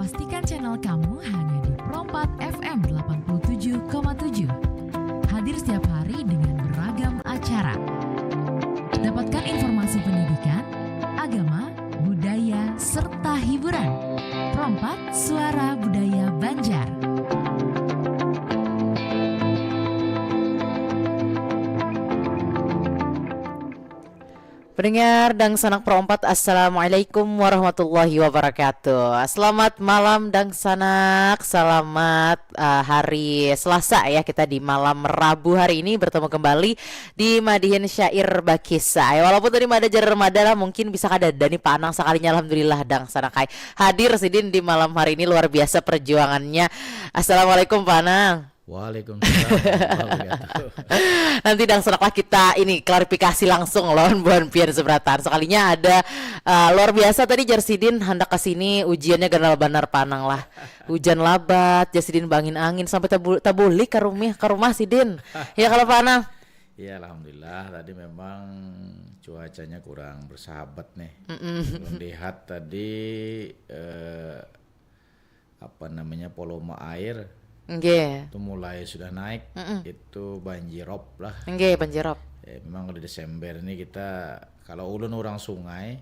Pastikan channel kamu hanya di Pro4 FM 87,7. Hadir setiap hari dengan beragam acara. Dapatkan informasi pendidikan, agama, budaya, serta hiburan. Pro4 Suara Budaya Banjar. Pendengar dan sanak Pro4, Assalamualaikum warahmatullahi wabarakatuh. Selamat malam dan sanak, selamat hari Selasa ya. Kita di malam Rabu hari ini bertemu kembali di Madihin Syair Bakisah. Walaupun tadi ada jar remaja lah, mungkin bisa kada nih Pak Anang sekalinya. Alhamdulillah dan sanakai hadir sidin di malam hari ini, luar biasa perjuangannya. Assalamualaikum Pak Anang. Waalaikumsalam. Nanti dan senaklah kita ini klarifikasi langsung lawan buan pian seberatan. Sekalinya ada luar biasa tadi Jarsidin hendak ke sini ujiannya ganal banar panang lah. Hujan labat, Jarsidin bangin angin sampai tabuli ke rumah Sidin. Ya kalau panang. Ya alhamdulillah tadi memang cuacanya kurang bersahabat nih. Belum lihat tadi volume air. Itu mulai sudah naik, itu banjirop lah. Banjirop. Memang di Desember ini kita kalau ulun orang sungai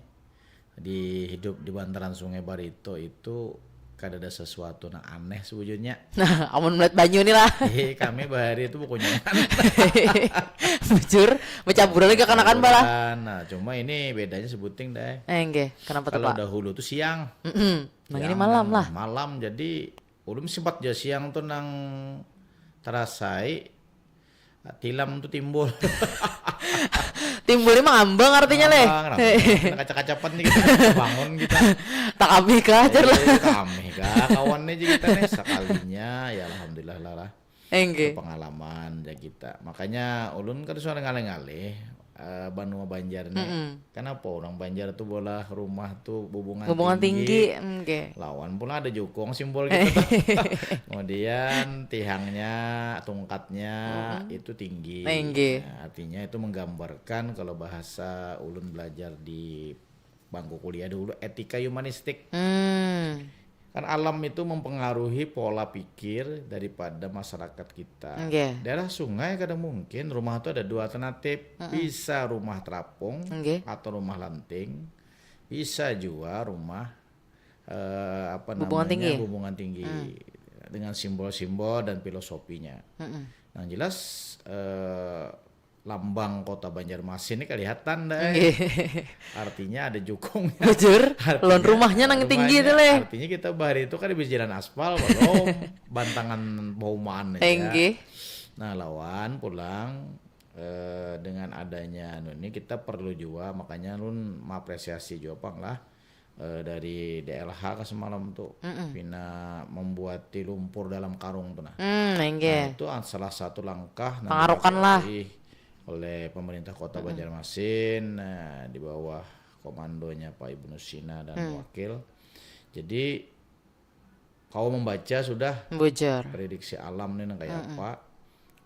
hidup di bantaran Sungai Barito itu kada ada sesuatu aneh sebujurnya. Nah, amun melihat banyu nih lah. Kami bahari itu pokoknya bujur, bercampur lagi ke kanakan bala. Nah, cuma ini bedanya sebuting deh. Kenapa tuh Kalau Pak? dahulu tuh siang. Nah ini malam lah. Malam jadi ulum sempat aja siang tuh nang terasai tilam tuh timbul. Timbul emang ambang artinya leh. Kaca-kacapan nih kita bangun kita. Tak kami ajar lah. Kami kawannya aja kita nih sekalinya ya alhamdulillah lah. Itu pengalaman ya kita. Makanya ulun kan suara ngalih-ngalih Banua Banjar nih. Kenapa orang Banjar tuh bola rumah tuh hubungan tinggi. Lawan pula ada jukung simbol gitu. Kemudian tihangnya, tungkatnya itu tinggi. Nah, artinya itu menggambarkan kalau bahasa ulun belajar di bangku kuliah dulu etika humanistik. Kan alam itu mempengaruhi pola pikir daripada masyarakat kita. Daerah sungai kadang mungkin rumah itu ada dua alternatif. Bisa rumah terapung atau rumah lanting. Bisa juga rumah hubungan tinggi dengan simbol-simbol dan filosofinya. Nah jelas lambang kota Banjarmasin ini kelihatan deh. Artinya ada jukung. Bujur, lon rumahnya nang tinggi itu leh. Artinya kita bahari itu kan di jalan aspal, belum bantangan bauman aja. Nah lawan pulang dengan adanya ini kita perlu juga, makanya lun mengapresiasi juga Bang lah dari DLH ke semalam tuh Pina membuat lumpur dalam karung tuh nah. Itu salah satu langkah pengarukan lah oleh pemerintah kota Banjarmasin di bawah komandonya Pak Ibnu Sina dan wakil. Jadi kau membaca sudah prediksi alam nih kayak apa.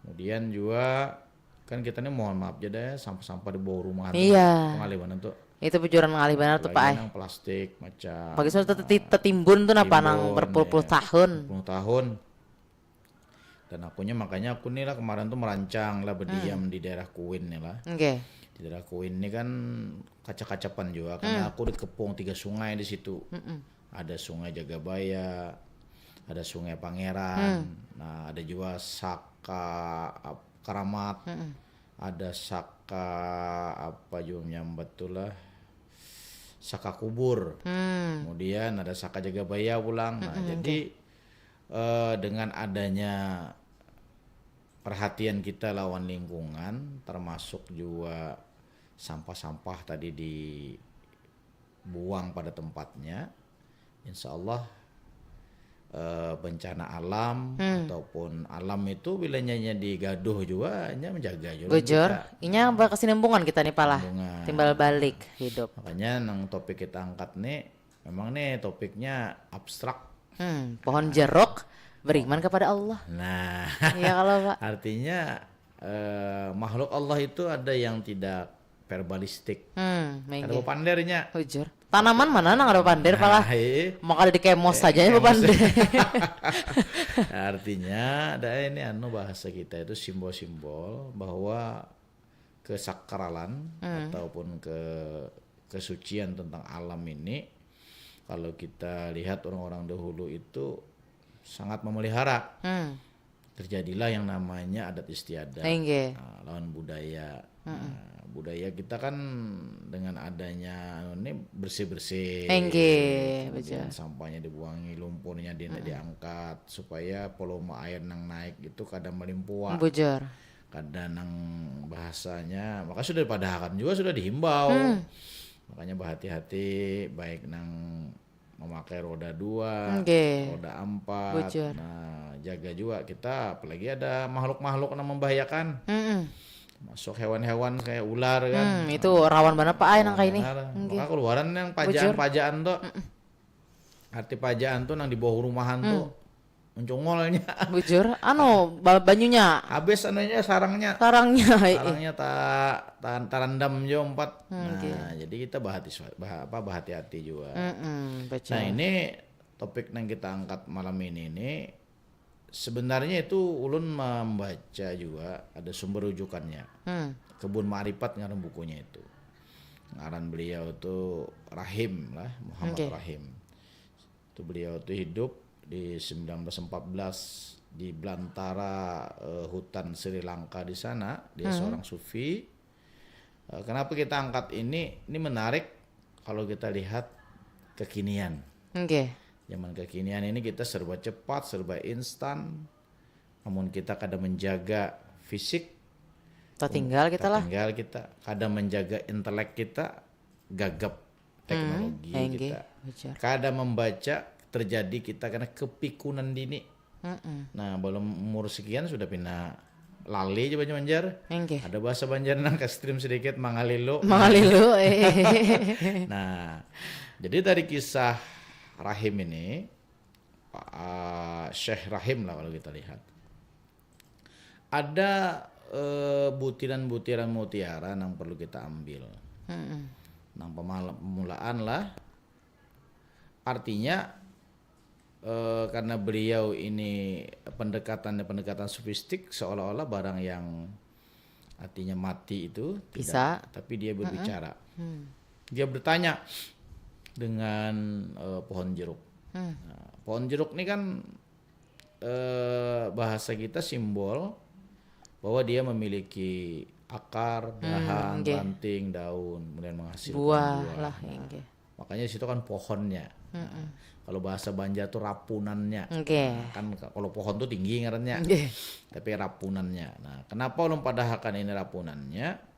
Kemudian juga kan kita nih mohon maaf aja deh sampah-sampah di bawah rumah. Pengaliban itu. Itu bujuran ngalih benar tuh Pak. Yang plastik macam. Bagi sudah tertimbun tuh napa nang berpuluh-puluh tahun. Dan makanya aku nih lah kemarin tuh merancang lah berdiam di daerah Kuin nih lah. Di daerah Kuin ini kan kaca-kacapan juga karena aku dikepung 3 sungai di situ. Ada Sungai Jagabaya, ada Sungai Pangeran, nah ada juga Saka Karamat, ada Saka apa juga nyambat tuh lah, Saka Kubur, kemudian ada Saka Jagabaya pulang. Nah jadi dengan adanya perhatian kita lawan lingkungan, termasuk juga sampah-sampah tadi dibuang pada tempatnya, insya Allah bencana alam ataupun alam itu bilanya digaduh juga hanya menjaga juga. Bujur, inya berkesinambungan kita nih pala, timbal balik hidup. Makanya nang topik kita angkat nih, memang nih topiknya abstrak. Pohon jeruk beriman kepada Allah. Nah, iya kalau Pak. Artinya makhluk Allah itu ada yang tidak verbalistik. Ada pandernya. Bujur. Tanaman mana nang ada pandir pala. Maka di kemos saja ya pandir. Artinya ada ini bahasa kita itu simbol-simbol bahwa kesakralan ataupun kesucian tentang alam ini, kalau kita lihat orang-orang dahulu itu sangat memelihara. Terjadilah yang namanya adat istiadat, lawan budaya. Budaya kita kan dengan adanya ini bersih-bersih, kemudian sampahnya dibuangi, lumpurnya diangkat supaya volume air nang naik itu kadang melimpah. Kadang nang bahasanya, maka sudah padahkan juga sudah dihimbau. Makanya berhati-hati baik nang memakai roda 2, roda 4. Nah, jaga juga kita, apalagi ada makhluk-makhluk yang membahayakan. Masuk hewan-hewan kayak ular kan. Itu rawan banget Pak nang kayak ini. Maka keluaran yang pajaan-pajaan tuh. Arti pajaan tuh nang di bawah rumahan tuh mencongolnya. Bujur, banyunya. Habis anunya sarangnya tarandam jo 4. Nah, jadi kita berhati-hati juga. Nah, ini topik yang kita angkat malam ini sebenarnya itu ulun membaca juga ada sumber rujukannya. Kebun Ma'rifat ngaran bukunya itu. Ngaran beliau itu Rahim lah, Muhammad Rahim. Itu beliau itu hidup di 1914 di belantara hutan Sri Lanka di sana. Dia seorang sufi. Kenapa kita angkat ini? Ini menarik kalau kita lihat kekinian. Zaman kekinian ini kita serba cepat, serba instan. Namun kita kadang menjaga fisik. Tinggal kita. Kadang menjaga intelek kita, gagap teknologi kita. Kadang membaca terjadi kita karena kepikunan dini. Nah, belum umur sekian sudah pindah lali aja Banjar. Ada bahasa Banjar nang ekstrim sedikit mangalilu. Nah, jadi dari kisah Rahim ini, Syekh Rahim lah kalau kita lihat, ada butiran-butiran mutiara yang perlu kita ambil. Nang pemulaan lah. Artinya karena beliau ini pendekatan sofistik, seolah-olah barang yang artinya mati itu tidak, tapi dia berbicara. Dia bertanya dengan pohon jeruk. Nah, pohon jeruk ini kan bahasa kita simbol bahwa dia memiliki akar, dahan, ranting, daun, kemudian menghasilkan buah. Makanya di situ kan pohonnya. Kalau bahasa Banjar tuh rapunannya. Kan kalau pohon tuh tinggi ngarannya. Tapi rapunannya. Nah, kenapa ulun padahkan ini rapunannya?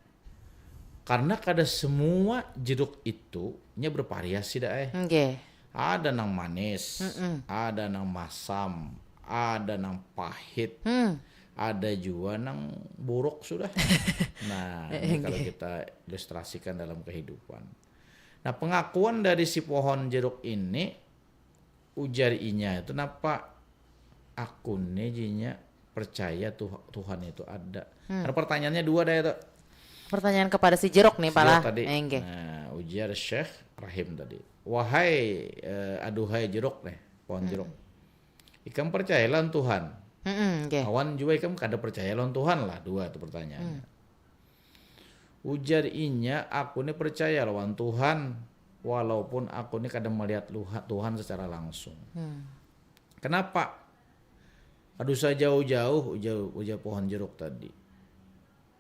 Karena kada semua jeruk itu nya bervariasi dah. Ada nang manis, ada nang masam, ada nang pahit. Ada juga nang buruk sudah. Nah, ini kalau kita ilustrasikan dalam kehidupan. Nah, pengakuan dari si pohon jeruk ini, ujar inya itu napa akunnya jinya percaya Tuhan itu ada. Karena pertanyaannya dua dah itu. Pertanyaan kepada si jeruk nih Pak. Nah, ujar Syekh Rahim tadi. Wahai aduhai jeruk nih, pohon jeruk. Ikam percaya lawan Tuhan. Awan juga ikam kada percaya lawan Tuhan lah, dua itu pertanyaannya. Ujar inya aku ini percaya lawan Tuhan walaupun aku ini kadang melihat Tuhan secara langsung. Kenapa? Aduh saya jauh-jauh ujar pohon jeruk tadi.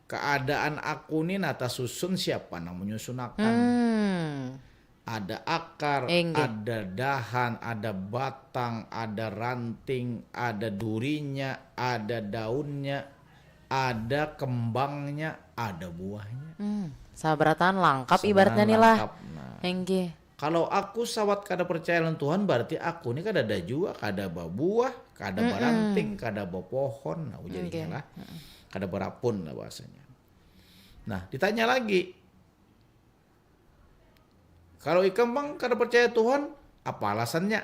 Keadaan aku ini nata susun siapa nang menyusun akan. Ada akar, ada dahan, ada batang, ada ranting, ada durinya, ada daunnya, ada kembangnya, ada buahnya. Sabratan lengkap ibaratnya nih lah. Kalau aku sawat kada percaya lawan Tuhan, berarti aku ini kada ada juga, kada buah, kada baranting, kada pohon. Nah, jadinya lah. Kada berapun lah bahasanya. Nah, ditanya lagi. Kalau ikam bang kada percaya Tuhan, apa alasannya?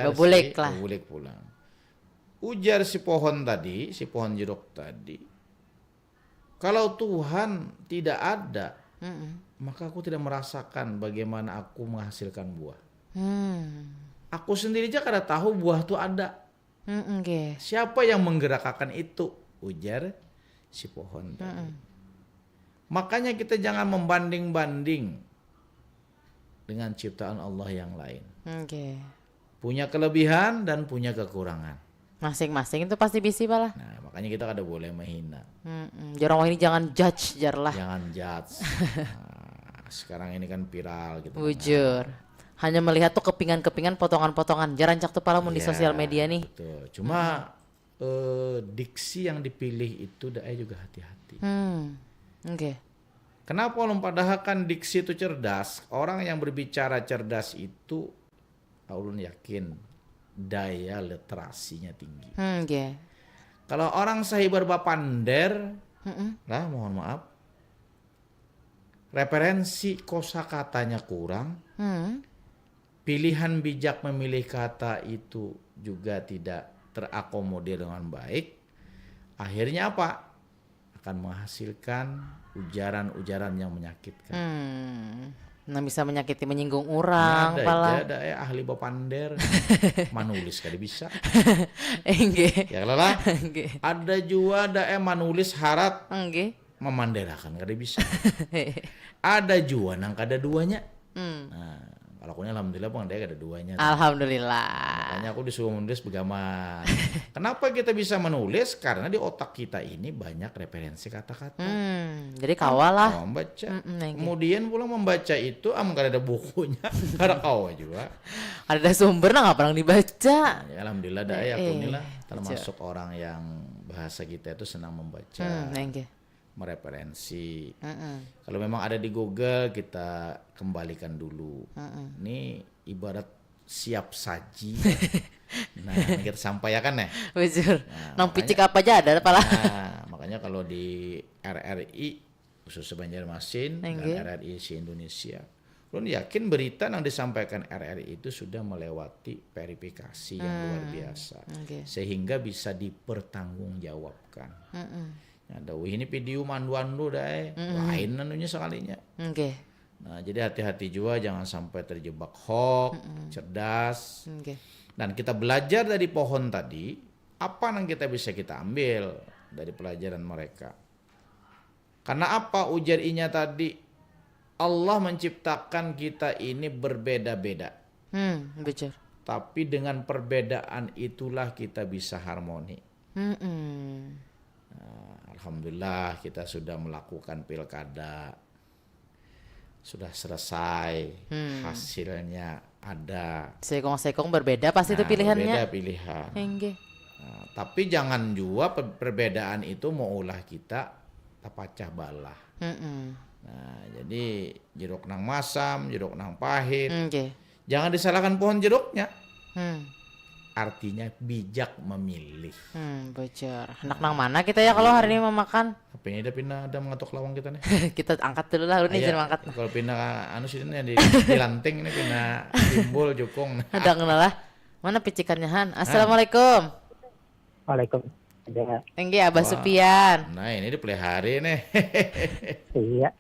Bebulik lah. Bebulik pulang. Ujar si pohon jeruk tadi. Kalau Tuhan tidak ada, maka aku tidak merasakan bagaimana aku menghasilkan buah. Hmm. Aku sendiri aja kada tahu buah itu ada. Okay. Siapa yang menggerakkan itu? Ujar si pohon tadi. Makanya kita jangan membanding-banding dengan ciptaan Allah yang lain. Okay. Punya kelebihan dan punya kekurangan. Masing-masing itu pasti bisa lah. Nah, makanya kita kada boleh menghina. Jarang ini jangan judge jar lah. Jangan judge. Nah, sekarang ini kan viral gitu. Bujur. Hanya melihat tuh kepingan-kepingan potongan-potongan. Jarang cak tuh palamun di sosial media nih. Betul. Cuma diksi yang dipilih itu juga hati-hati. Oke. Kenapa padahal kan diksi itu cerdas. Orang yang berbicara cerdas itu ulun yakin daya literasinya tinggi. Okay. Kalau orang sahibar bapander, lah mohon maaf, referensi kosakatanya kurang, pilihan bijak memilih kata itu juga tidak terakomodir dengan baik, akhirnya apa? Akan menghasilkan ujaran-ujaran yang menyakitkan. Nah bisa menyakiti, menyinggung orang. Ada ahli bapander, manulis kada bisa. Enggak. Ya kalau lah. Ada juga manulis harat. Enggak. Memanderakan kada bisa. Ada juga nang kada duanya. Nah, kalau aku alhamdulillah bang dia kada duanya. Alhamdulillah. Makanya aku disuruh menulis begaman. Kenapa kita bisa menulis? Karena di otak kita ini banyak referensi kata-kata. Jadi kawal lah. Membaca. Kemudian pula membaca itu kada ada bukunya, kada kawal juga. Ada sumber nggak pernah dibaca. Ya, alhamdulillah aku inilah termasuk orang yang bahasa kita itu senang membaca. Mereferensi. Kalau memang ada di Google kita kembalikan dulu. Ini ibarat siap saji. Nah, kita sampaikan ya. Bujur. Nang picik apa aja ada pala. Nah, makanya kalau di RRI khusus Banjarmasin dan RRI Indonesia, lu yakin berita yang disampaikan RRI itu sudah melewati verifikasi yang luar biasa, sehingga bisa dipertanggungjawabkan. Ada ini video mandu-mandu lain anunya sekalinya. Nah, jadi hati-hati juga jangan sampai terjebak hoax, cerdas. Dan kita belajar dari pohon tadi, apa yang kita bisa kita ambil dari pelajaran mereka. Karena apa ujar inya tadi? Allah menciptakan kita ini berbeda-beda. Betul. Tapi dengan perbedaan itulah kita bisa harmoni. Alhamdulillah kita sudah melakukan pilkada, sudah selesai, hasilnya ada. Sekong-sekong berbeda pasti itu pilihannya. Berbeda pilihan. Tapi jangan juga perbedaan itu mau ulah kita pecah belah. Nah, jadi jeruk nang masam, jeruk nang pahit. Jangan disalahkan pohon jeruknya. Artinya bijak memilih. Bocor. Anak nang mana kita ya kalau hari ini mau makan? Apa ini pindah ada mengatuk lawang kita nih. Kita angkat dulu lah, ini jangan angkat. Kalau pindah sini di lanting ini pindah timbul jukung. Ada kenal lah. Mana picikannya Han? Assalamualaikum. Waalaikumsalam. Enggak Abah Supian. Nah ini di pelihari nih. Iya.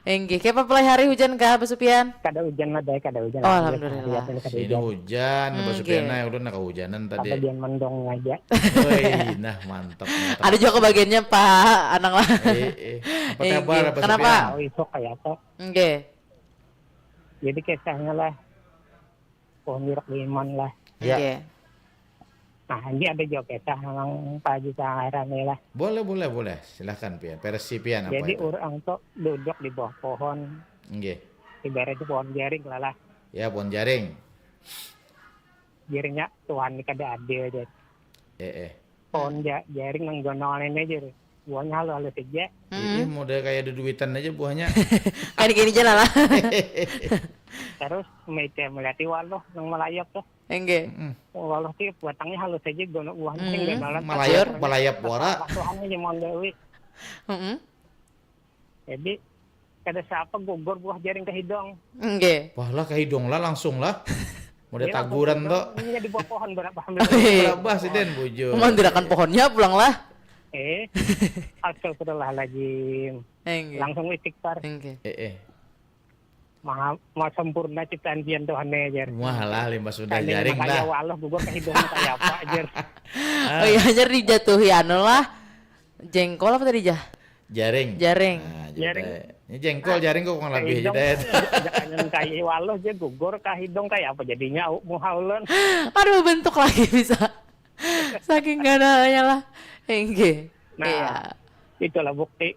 Enggak, kayak apa hari hujan kah Abah Supian? Kada hujan lah, kada hujan. Oh, alhamdulillah. Sini hujan, Abah Supian nah udah kehujanan tadi. Bagian mendong aja. Woi, nah mantap. Ada juga kebagiannya Pak Anang lah. Apa kabar Abah Supian? Kenapa? Oh, isok kayak apa? Enggak. Jadi kisahnya lah pohon jeruk limon lah. Iya. Nah, ini ada juga kisah memang Pak Haji Sangaran lah. Boleh. Silahkan Pian. Versi Pian apa Jadi itu? orang tuh duduk di bawah pohon. Nggih. Ibarat itu pohon jaring lah. Ya, pohon jaring. Jaringnya Tuhan kada adil aja. Pohon jaring nang gonongan aja. Buahnya halus aja. Ini model kayak ada duitan aja buahnya. Kan gini aja lah. Terus meja melati waluh nang melayap tuh. Enggak. Waluh tuh batangnya halus aja buahnya enggak nalat. Melayap wara. Tuhannya cuma dewi. Jadi kada siapa gugur buah jaring ke hidung. Enggak. Wah lah ke hidung lah langsung lah. Model taguran tuh. Ini di bawah pohon berapa? Berapa sih Den bujo? Mandirakan pohonnya pulang lah. Astagfirullahaladzim. Langsung istighfar. Maha sempurna ciptaan Tuhan Tuhan Malah limbah sudah jaring dah. Ya Allah gugur ke hidung kayak apa ajar. Oh iya ajar dijatuhi anu lah. Jengkol apa tadi jah? Jaring. Nah, jaring. Ini jengkol jaring kok lebih jadi. Jangan kayak walau aja gugur ke hidung kayak apa jadinya muhaulan. Aduh bentuk lagi bisa. Saking gak adanya lah. Engge. Nah, iya. Itulah bukti.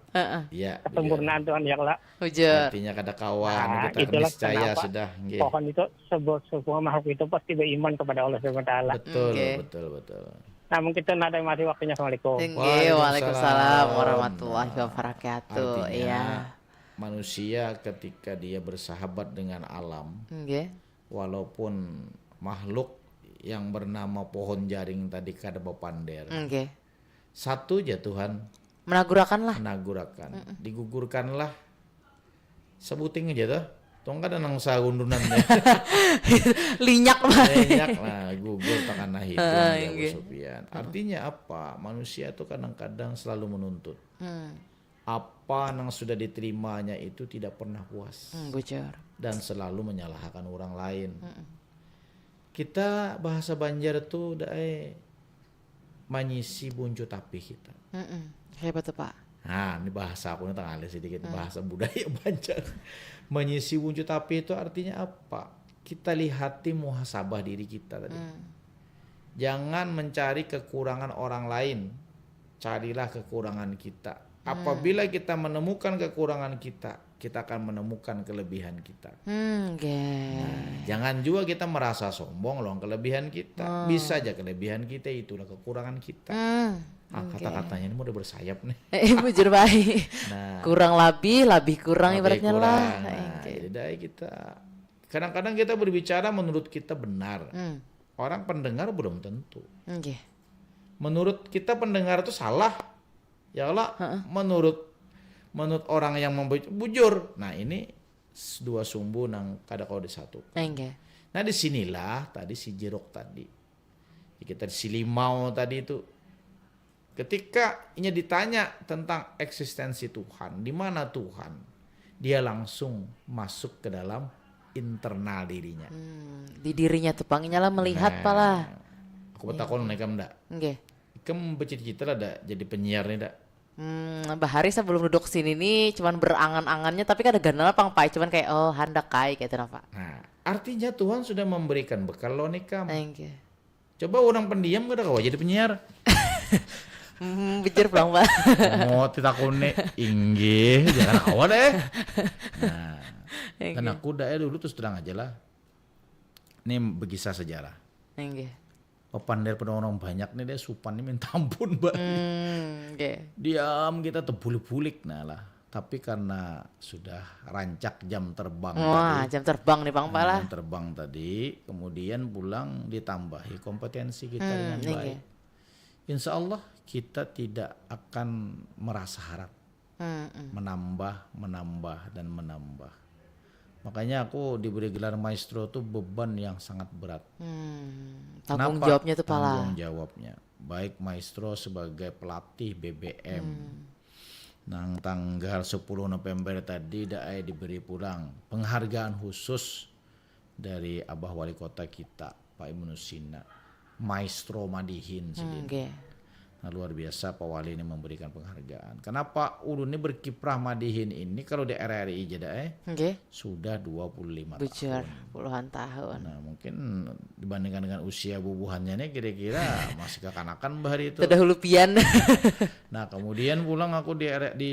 Iya. Kesempurnaan Tuhan ya Allah. Ujar. Artinya kada kawan kita niscaya sudah. Pohon itu sebuah makhluk itu pasti beriman kepada Allah SWT. Betul. Namun kita ada masih waktunya. Assalamualaikum. Waalaikumsalam warahmatullahi wabarakatuh. Artinya manusia ketika dia bersahabat dengan alam, walaupun makhluk yang bernama pohon jaring tadi kada bapander, satu aja Tuhan menagurakan, digugurkanlah, sebuting aja tuh. Tong kada nang sagundunan ya. Linyak lah gugur tangan hidung ya Sofian. Artinya apa? Manusia itu kadang-kadang selalu menuntut. Apa yang sudah diterimanya itu tidak pernah puas. Dan selalu menyalahkan orang lain. Kita bahasa Banjar tuh manyisi buncu tapi kita. Hebat tuh Pak. Nah, ini bahasa aku nih tengah sedikit bahasa budaya Banjar. Menyisi wujud tapi itu artinya apa? Kita lihati muhasabah diri kita tadi. Jangan mencari kekurangan orang lain. Carilah kekurangan kita. Apabila kita menemukan kekurangan kita, kita akan menemukan kelebihan kita. Nah, jangan juga kita merasa sombong loh kelebihan kita. Bisa aja kelebihan kita itulah kekurangan kita. Kata-katanya ini udah bersayap nih. Bujur baik. Nah, kurang lebih kurang ibaratnya lah. Jadi kita kadang-kadang kita berbicara menurut kita benar. Orang pendengar belum tentu. Menurut kita pendengar itu salah. Ya Allah, menurut orang yang bujur. Nah, ini dua sumbu nang kada kau disatukan. Nah, disinilah tadi si jeruk tadi. Kita si limau tadi itu. Ketika ini ditanya tentang eksistensi Tuhan, di mana Tuhan, dia langsung masuk ke dalam internal dirinya. Di dirinya tuh panginya lah melihat pala. Aku bertakon nih kamu ndak? Kamu bercita-cita lah dak jadi penyiar nih dak? Bahari sebelum duduk sini nih cuman berangan-angannya tapi kada ganal pangpai cuman kayak hendak kayak itu apa. Nah, artinya Tuhan sudah memberikan bekal lo nih kamu. Coba orang pendiam kada kau jadi penyiar. Bijar pulang Pak. Mau ditakone inggih jangan awal deh. Nah, dan aku dulu terus terang aja lah. Ini berkisah sejarah. Papander pada orang banyak nih dia supan nih minta ampun Mbak. Diam kita terbulik-bulik nah lah. Tapi karena sudah rancak jam terbang tadi. Jam terbang nih Bang Pala. Jam terbang tadi, kemudian pulang ditambahi kompetensi kita dengan baik. Insya Allah kita tidak akan merasa harap menambah dan menambah. Makanya aku diberi gelar maestro tuh beban yang sangat berat. Tanggung jawabnya tuh Pala. Tanggung jawabnya. Baik maestro sebagai pelatih BBM. Nang tanggal 10 November tadi diberi pulang penghargaan khusus dari Abah Wali Kota kita Pak Ibnu Sina. Maestro Madihin Nah, luar biasa Pak Wali ini memberikan penghargaan. Kenapa ulun ini berkiprah Madihin ini kalau di RRI jadi sudah 25 tahun. Puluhan tahun. Nah, mungkin dibandingkan dengan usia bubuhannya nih kira-kira masih kekanakan bahari itu. Sudah hulupian. Nah, kemudian pulang aku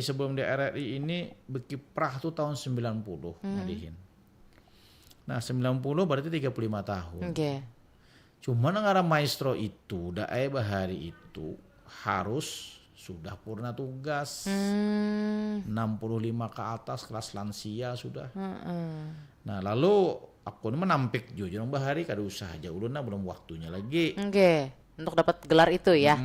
sebelum di RRI ini berkiprah tuh tahun 90 Madihin. Nah, 90 berarti 35 tahun. Cuman ngara maestro itu bahari itu harus sudah purna tugas 65 ke atas kelas lansia sudah. Nah lalu aku ini menampik jujur bahari kada usah aja ulun belum waktunya lagi. Untuk dapat gelar itu ya.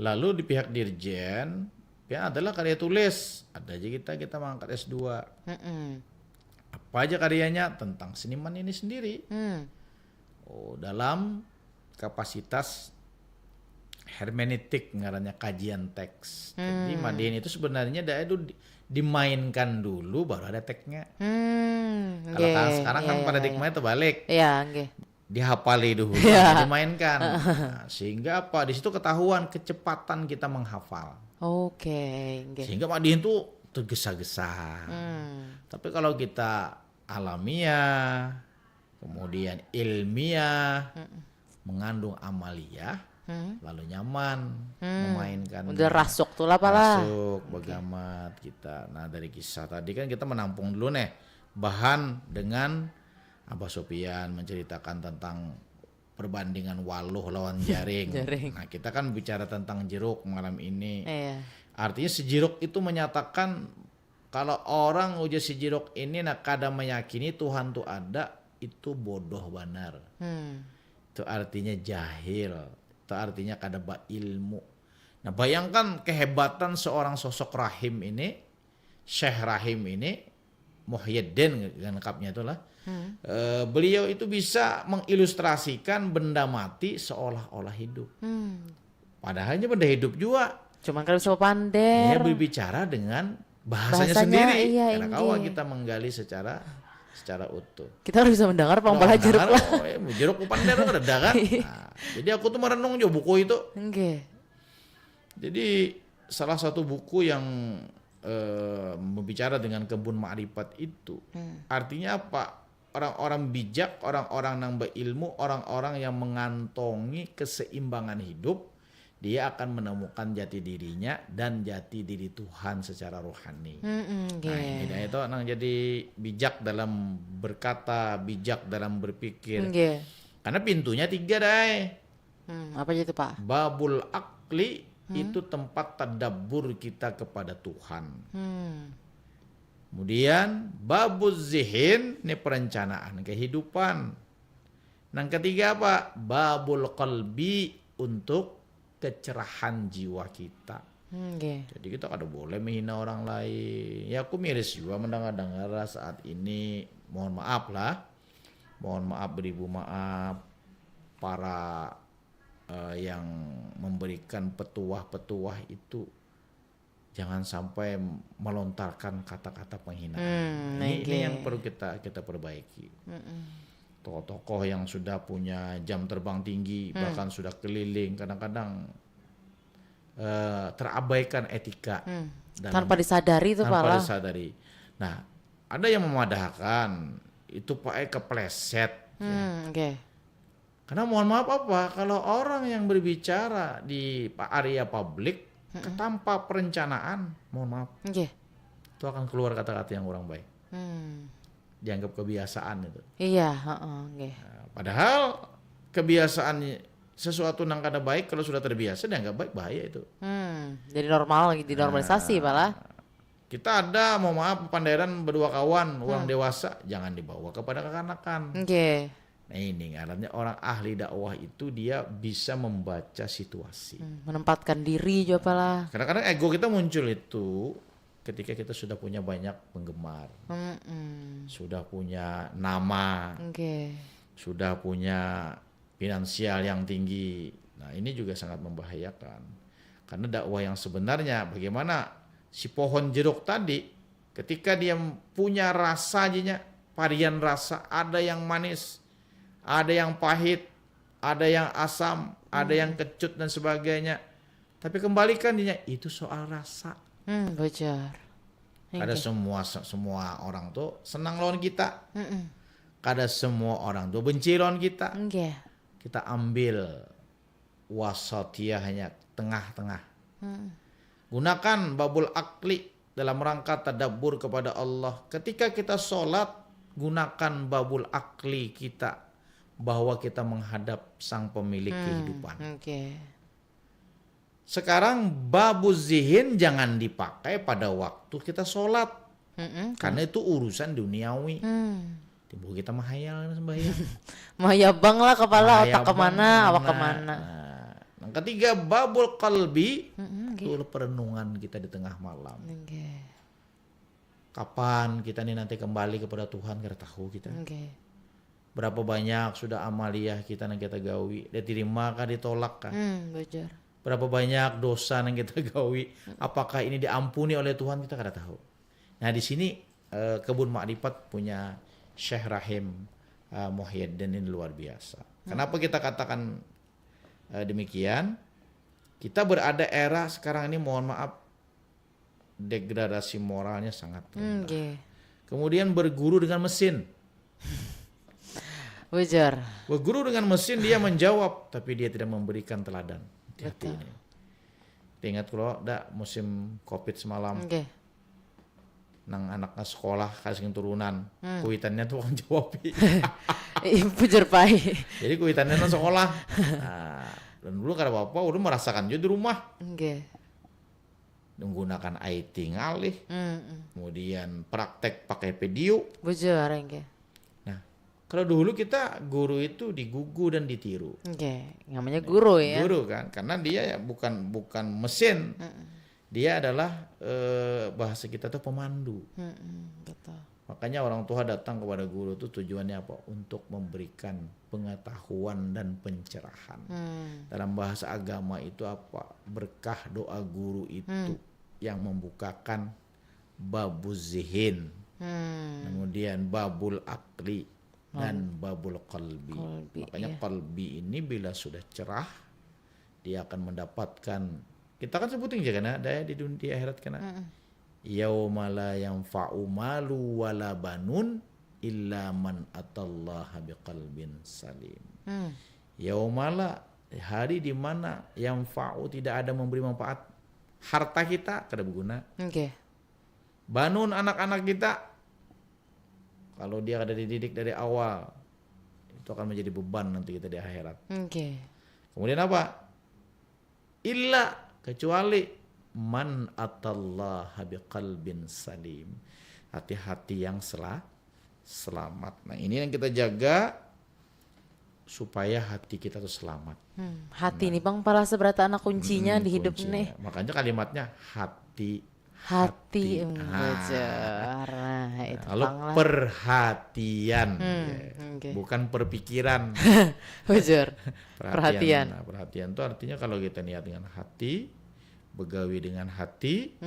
Lalu di pihak dirjen ya adalah karya tulis ada aja kita mengangkat S2. Apa aja karyanya tentang seniman ini sendiri. Dalam kapasitas hermeneutik ngarannya kajian teks. Jadi Madin itu sebenarnya itu dimainkan dulu baru ada teksnya. Kalau sekarang kan paradigmanya terbalik. Iya, nggih. Dihafali dulu, dimainkan. Nah, sehingga apa? Di situ ketahuan kecepatan kita menghafal. Oke, nggih. Sehingga Madin itu tergesa-gesa. Tapi kalau kita alamiah, kemudian ilmiah, mengandung amaliyah, lalu nyaman memainkan. Udah rasuk tuh lah pala. Rasuk, bagamat kita. Nah dari kisah tadi kan kita menampung dulu nih bahan dengan Abah Sofyan menceritakan tentang perbandingan waluh lawan jaring. Nah kita kan bicara tentang jeruk malam ini. Artinya si jeruk itu menyatakan kalau orang uji si jeruk ini nak kada meyakini Tuhan tuh ada, itu bodoh benar. Itu artinya jahil. Itu artinya kada ilmu. Nah bayangkan kehebatan seorang sosok rahim ini, Syekh Rahim ini, Muhyiddin lengkapnya itulah. Beliau itu bisa mengilustrasikan benda mati seolah-olah hidup. Padahal benda hidup juga. Cuman kalau bisa pandai. Dia berbicara dengan bahasanya sendiri. Karena kalau kita menggali secara utuh. Kita harus bisa mendengar pembala jeruk lah. Jeruk pandai ada kan. Nah, jadi aku tuh merenung juga buku itu. Jadi salah satu buku yang berbicara dengan kebun ma'rifat itu. Artinya apa? Orang-orang bijak, orang-orang yang berilmu, orang-orang yang mengantongi keseimbangan hidup, dia akan menemukan jati dirinya dan jati diri Tuhan secara rohani. Nah ini itu nang jadi bijak dalam berkata, bijak dalam berpikir. Karena pintunya 3 dai. Apa itu Pak? Babul akli itu tempat tadabbur kita kepada Tuhan. Kemudian babuz zihin ini perencanaan kehidupan. Yang ketiga apa? Babul qalbi untuk kecerahan jiwa kita. Jadi kita kada boleh menghina orang lain. Ya aku miris juga mendengar saat ini. Mohon maaf lah. Mohon maaf beribu maaf para yang memberikan petuah-petuah itu. Jangan sampai melontarkan kata-kata penghinaan. Ini yang perlu kita perbaiki. Tokoh-tokoh yang sudah punya jam terbang tinggi, bahkan sudah keliling, kadang-kadang terabaikan etika. Tanpa disadari itu Pak. Tanpa disadari. Nah, ada yang memadahkan, itu pakai kepleset. Karena mohon maaf apa, kalau orang yang berbicara di area publik, tanpa perencanaan, mohon maaf, itu akan keluar kata-kata yang kurang baik. Dianggap kebiasaan itu. Nah, padahal kebiasaan sesuatu yang kada baik kalau sudah terbiasa dianggap baik, bahaya itu. Jadi normal, dinormalisasi malah. Kita ada, mohon maaf, pandairan berdua kawan, orang dewasa, jangan dibawa kepada kekanakan. Nah ini artinya orang ahli dakwah itu dia bisa membaca situasi, menempatkan diri juga lah. Kadang-kadang ego kita muncul itu ketika kita sudah punya banyak penggemar, sudah punya nama, sudah punya finansial yang tinggi. Nah ini juga sangat membahayakan. Karena dakwah yang sebenarnya bagaimana si pohon jeruk tadi, ketika dia punya rasanya, varian rasa, ada yang manis, ada yang pahit, ada yang asam, ada yang kecut dan sebagainya. Tapi kembalikan dia, itu soal rasa. Bocor. Kada semua orang tuh senang lawan kita. Kada semua orang tuh benci lawan kita. Kita ambil wasatiyahnya, tengah-tengah. Gunakan babul akli dalam rangka tadabbur kepada Allah. Ketika kita sholat, gunakan babul akli kita, bahwa kita menghadap sang pemilik kehidupan. Sekarang babuz zihin jangan dipakai pada waktu kita sholat. Karena itu urusan duniawi. Tiba kita mahayal sembahyang. Mahayabang lah kepala, otak kemana, awak kemana. Yang ketiga babul qalbi, itu perenungan kita di tengah malam. Kapan kita nih nanti kembali kepada Tuhan, kita tahu kita. Berapa banyak sudah amaliyah kita yang kita gawi, dia terima kah, ditolak kah? berapa banyak dosa yang kita gawi. Apakah ini diampuni oleh Tuhan, kita kada tahu. Nah di sini Kebun Makrifat punya Syekh Rahim Muhyiddin ini luar biasa. Kenapa kita katakan demikian? Kita berada era sekarang ini, mohon maaf, degradasi moralnya sangat rendah. Kemudian berguru dengan mesin. Wajar. Berguru dengan mesin, dia menjawab tapi dia tidak memberikan teladan. Hati-hati ini. Ingat kalau ada musim Covid semalam. Nang anaknya sekolah kasih turunan, kuitannya tuh orang jawab. Pujar pai. Jadi kuitannya nang sekolah. Nah, dan dulu kada apa-apa, udah merasakan juga di rumah. Menggunakan IT ngalih. Kemudian praktek pakai video. Pujar Nah, kalau dulu kita guru itu digugu dan ditiru. Namanya guru ya. Guru kan, karena dia ya bukan mesin. Dia adalah bahasa kita tuh pemandu. Betul. Makanya orang tua datang kepada guru itu tujuannya apa? Untuk memberikan pengetahuan dan pencerahan. Dalam bahasa agama itu apa? Berkah doa guru itu yang membukakan babuz zihin, kemudian babul akli dan babul qalbi. Makanya qalbi ini bila sudah cerah, dia akan mendapatkan, kita kan sebutin aja kan ada di dunia di akhirat kan. Yauma la yanfa'u malu wala banun illa man atallaha biqalbin salim. Yaumala, hari di mana yanfa'u tidak ada memberi manfaat, harta kita kada berguna. Banun, anak-anak kita, kalau dia kada dididik dari awal, itu akan menjadi beban nanti kita di akhirat. Kemudian apa? Illa, kecuali man atallaha biqalbin salim, hati-hati yang selamat. Nah ini yang kita jaga supaya hati kita tuh selamat. Hati nih Bang, pala seberata anak kuncinya di hidup nih. Makanya kalimatnya hati. Bejar. Lalu perhatian, bukan perpikiran. Bejar. Perhatian. Nah, perhatian itu artinya kalau kita niat dengan hati, begawi dengan hati,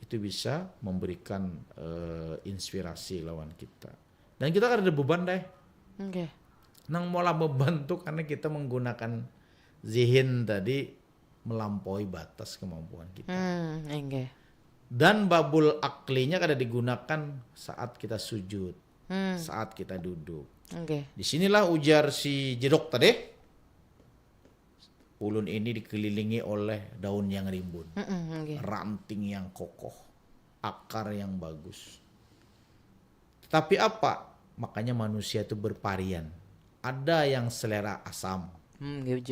itu bisa memberikan inspirasi lawan kita. Dan kita kan ada beban deh. Nang mola beban tuh karena kita menggunakan zihin tadi melampaui batas kemampuan kita. Dan babul aklinya kada digunakan saat kita sujud, saat kita duduk. Disinilah ujar si jedok tadi, ulun ini dikelilingi oleh daun yang rimbun, ranting yang kokoh, akar yang bagus. Tapi apa? Makanya manusia itu bervarian. Ada yang selera asam,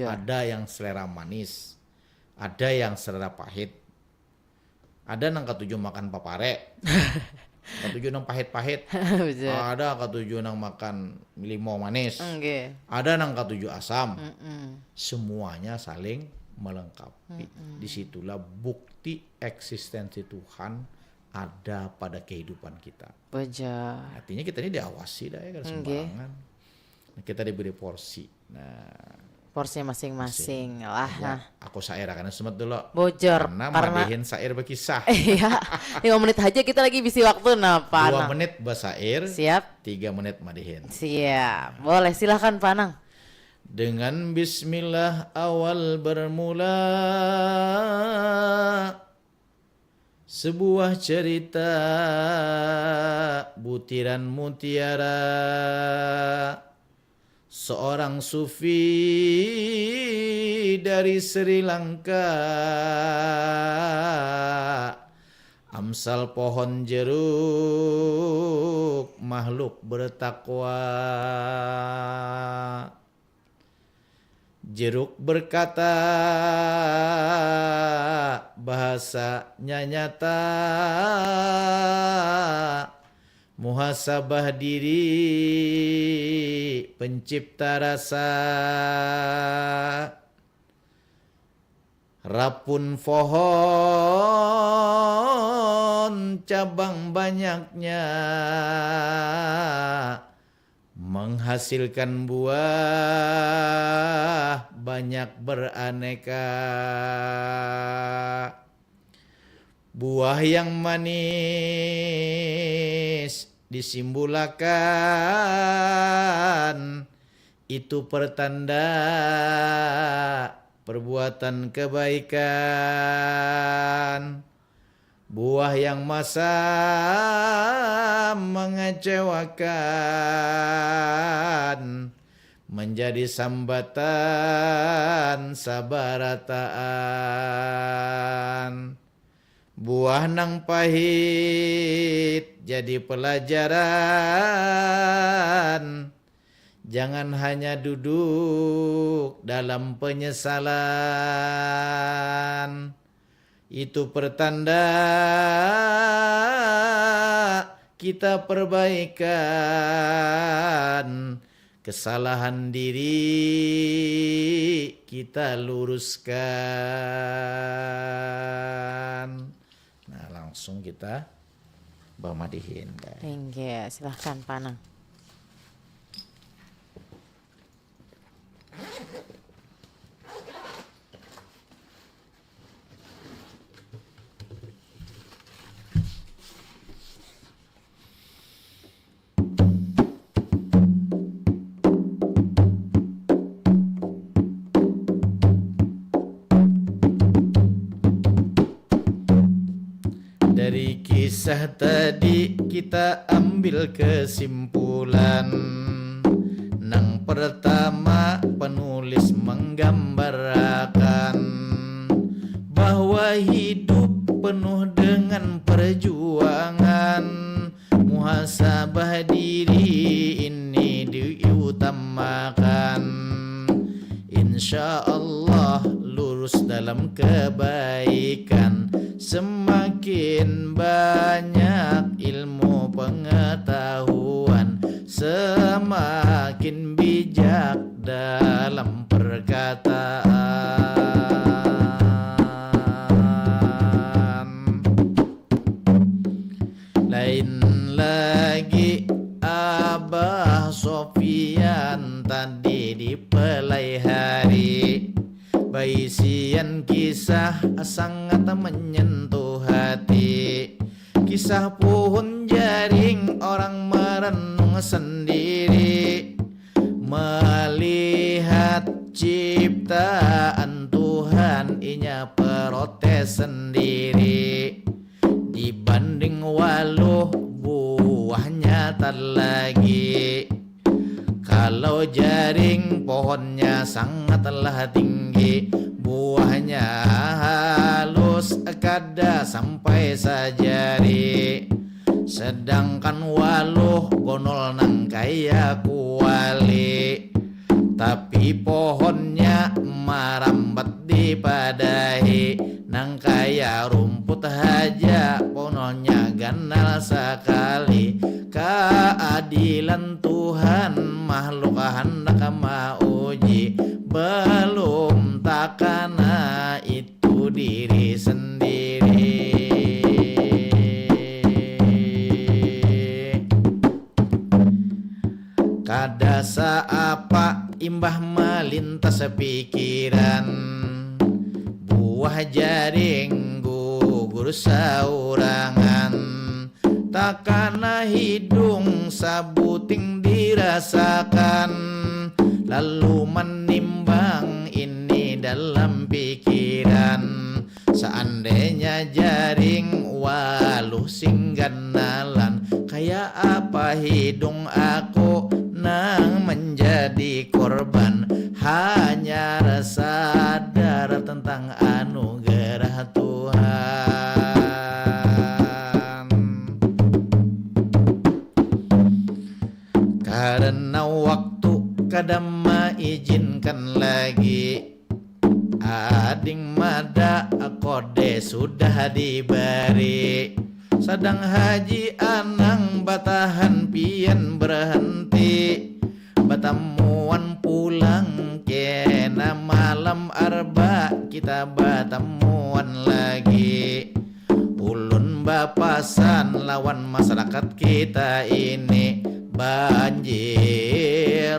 ada yang selera manis, ada yang selera pahit. Ada nang katuju makan papare, katuju nang pahit-pahit. Ada katuju nang makan limau manis. Ada nang katuju asam. Semuanya saling melengkapi. Disitulah bukti eksistensi Tuhan ada pada kehidupan kita. Artinya kita ini diawasi dah ya, kada sembarangan. Kita diberi porsi. Nah, porsi masing-masing lah. Ya, aku sair karena semet dulu. Bocor. Karena madihin sair berkisah. Iya. 5 menit aja kita lagi bisi waktu napa. 2 menit basair. Siap. 3 menit madihin. Siap. Boleh, silahkan Panang. Dengan bismillah awal bermula sebuah cerita butiran mutiara. Seorang sufi dari Sri Lanka, amsal pohon jeruk, makhluk bertakwa. Jeruk berkata, bahasanya nyata, muhasabah diri, pencipta rasa. Rapun pohon, cabang banyaknya, menghasilkan buah banyak beraneka. Buah yang manis disimbulakan, itu pertanda perbuatan kebaikan. Buah yang masam mengecewakan, menjadi sambatan sabarataan. Buah nang pahit jadi pelajaran, jangan hanya duduk dalam penyesalan. Itu pertanda kita perbaikan, kesalahan diri kita luruskan. Nah, langsung kita bamadihin. Enggak, silahkan Panang. Dari kisah tadi kita ambil kesimpulan. Nang pertama penulis menggambarkan bahwa hidup penuh dengan perjuangan. Muhasabah diri ini diutamakan. Insya Allah lurus dalam kebaikan. Semakin banyak ilmu pengetahuan, semakin bijak dalam perkataan. Lain lagi Abah Sofian tadi di pelai hari, baisian kisah sangat menyentuh hati. Kisah pohon jaring orang merenung sendiri, melihat ciptaan Tuhan inya protes sendiri. Dibanding waluh buahnya tak lagi, kalau jaring pohonnya sangatlah tinggi, buahnya halus kada sampai sajari. Sedangkan waluh gonol nang kaya kuali, tapi pohonnya marambat dipadahi. Nang kaya rumput haja pohonnya ganal sekali. Keadilan Tuhan makhluk hendak mauji, belum takana itu diri sendiri. Kada seapa imbah melintas pikiran, buah jaring gugur saurangan. Takana hidung sabuting dirasakan, lalu menimbang ini dalam pikiran. Seandainya jaring waluh singganalan, kayak apa hidung aku nang menjadi korban. Hanya sadar tentang anugerah Tuhan. Karena waktu kadang izinkan lagi, ading mada kode sudah diberi. Sedang haji anang batahan pian berhenti, batamuan pulang kena malam arba kita batamuan lagi. Ulun bapasan lawan masyarakat kita ini, banjir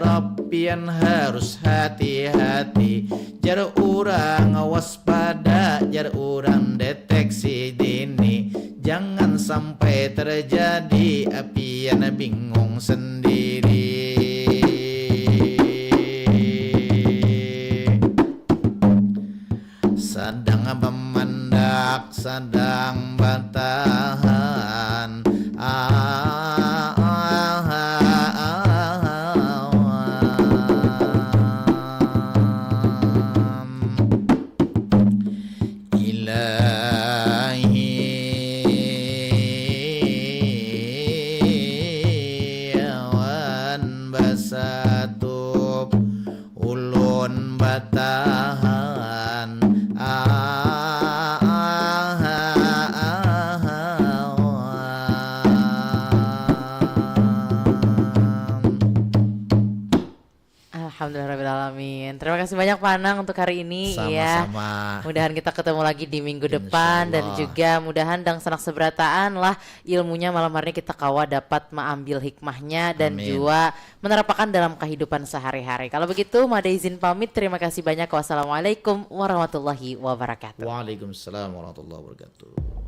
pian harus hati-hati, jar urang waspada, jar urang deteksi dini, jangan sampai terjadi pian bingung sendiri. Sedang memandak, sedang bertahan, ilahi awan basatup ulun batahan, Alhamdulillahirrahmanirrahim. Terima kasih banyak Pak Anang untuk hari ini. Sama-sama. Ya. Mudahan kita ketemu lagi di minggu depan dan juga mudahan dang sanak seberataan lah ilmunya malam hari ini kita kawa dapat mengambil hikmahnya dan juga menerapkan dalam kehidupan sehari-hari. Kalau begitu Mada izin pamit. Terima kasih banyak. Wassalamualaikum warahmatullahi wabarakatuh. Waalaikumsalam warahmatullahi wabarakatuh.